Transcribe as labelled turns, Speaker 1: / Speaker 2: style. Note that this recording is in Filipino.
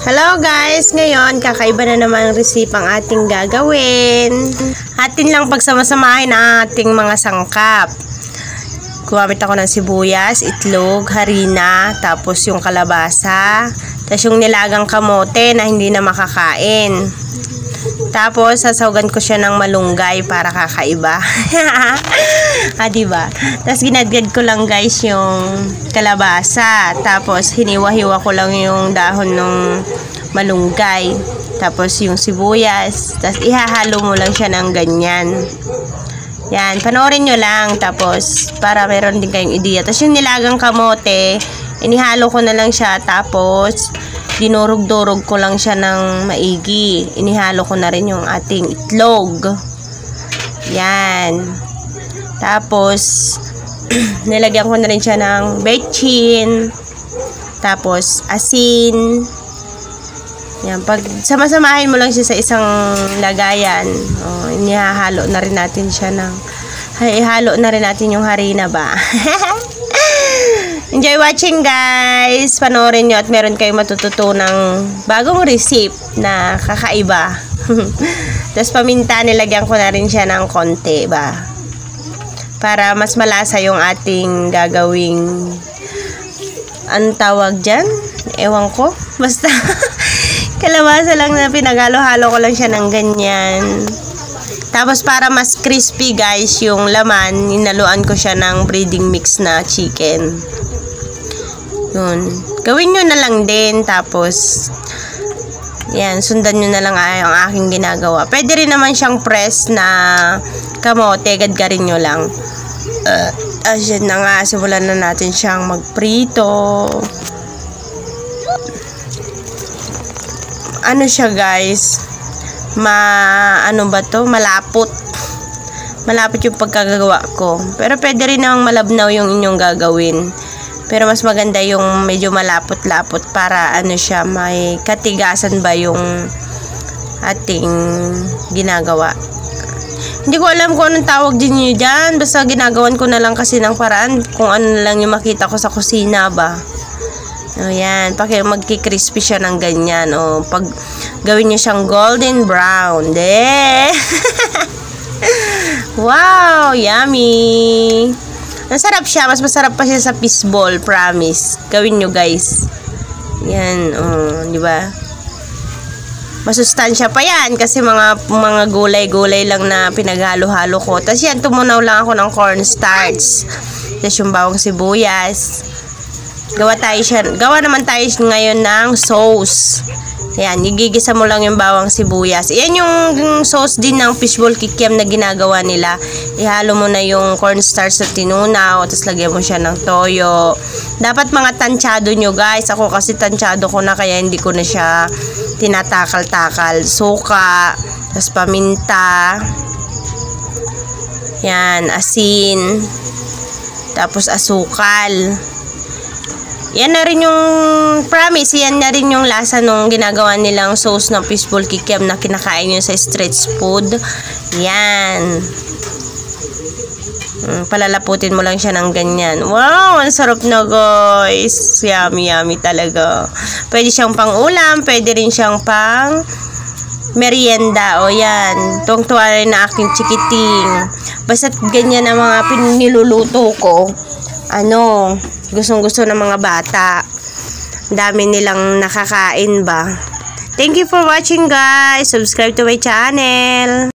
Speaker 1: Hello guys! Ngayon, kakaiba na naman ang recipe ang ating gagawin. Atin lang pagsamasamahin ang ating mga sangkap. Gumamit ako ng sibuyas, itlog, harina, tapos yung kalabasa, tapos yung nilagang kamote na hindi na makakain. Tapos, sasawagan ko siya ng malunggay para kakaiba. Diba? Tapos, ginadgad ko lang guys yung kalabasa. Tapos, hiniwa-hiwa ko lang yung dahon ng malunggay. Tapos, yung sibuyas. Tapos, ihahalo mo lang siya ng ganyan. Yan. Panoorin nyo lang. Tapos, para meron din kayong ideya. Tapos, yung nilagang kamote, inihalo ko na lang siya. Tapos, dinurog-durog ko lang siya ng maigi. Inihalo ko na rin yung ating itlog. Yan. Tapos, nilagyan ko na rin siya ng bechin. Tapos, asin. Yan. Pag sama-samahin mo lang siya sa isang lagayan, inihalo na rin natin siya ng, ihalo na rin natin yung harina ba? Enjoy watching guys! Panoorin nyo at meron kayong matututunang bagong recipe na kakaiba. Tapos paminta, nilagyan ko na rin siya ng konti ba? Para mas malasa yung ating gagawing, anong tawag dyan? Ewan ko. Basta kalabasa lang na pinagalo-halo ko lang siya ng ganyan. Tapos para mas crispy guys yung laman, inaluan ko siya ng breading mix na chicken. Yun. Gawin nyo na lang din. Tapos, yan, sundan nyo na lang ang aking ginagawa. Pwede rin naman siyang press na kamote. Gadgarin nyo lang. Ayan na nga. Simulan na natin siyang magprito. Ano siya guys? Ano ba to? Malapot. Malapot yung pagkagagawa ko. Pero pwede rin namang malabnaw yung inyong gagawin. Pero mas maganda yung medyo malapot-lapot para ano siya, may katigasan ba yung ating ginagawa. Hindi ko alam kung anong tawag din nyo dyan. Basta ginagawan ko na lang kasi ng paraan kung ano na lang yung makita ko sa kusina ba. O yan, magki-crispy siya ng ganyan. O pag gawin nyo siyang golden brown. Wow, yummy! Masarap siya. Mas masarap pa siya sa fishball. Promise. Gawin nyo guys. Yan. Di ba? Masustansya pa yan. Kasi mga gulay-gulay lang na pinaghalo-halo ko. Tapos yan, tumunaw lang ako ng cornstarch. Tapos yung bawang sibuyas. Gawa naman tayo ngayon ng sauce. Yan, igigisa mo lang yung bawang sibuyas. Yan yung sauce din ng fishball kikiam na ginagawa nila. Ihalo mo na yung cornstarch sa tinunaw, tapos lagyan mo siya ng toyo. Dapat mga tansyado nyo guys. Ako kasi tansyado ko na kaya hindi ko na siya tinatakal-takal. Suka, tapos paminta. Yan, asin. Tapos asukal. Yan na rin yung, promise, yan na rin yung lasa nung ginagawa nilang sauce ng fishball kikiam na kinakain nyo sa street food. Yan. Palalaputin mo lang siya ng ganyan. Wow, ang sarap na guys. Yummy, yummy talaga. Pwede siyang pang ulam, pwede rin siyang pang merienda. O yan, tuwang-tuwa rin na aking chikiting. Basta't ganyan ang mga piniluluto ko. Gustong-gusto ng mga bata. Dami nilang nakakain ba. Thank you for watching guys. Subscribe to my channel.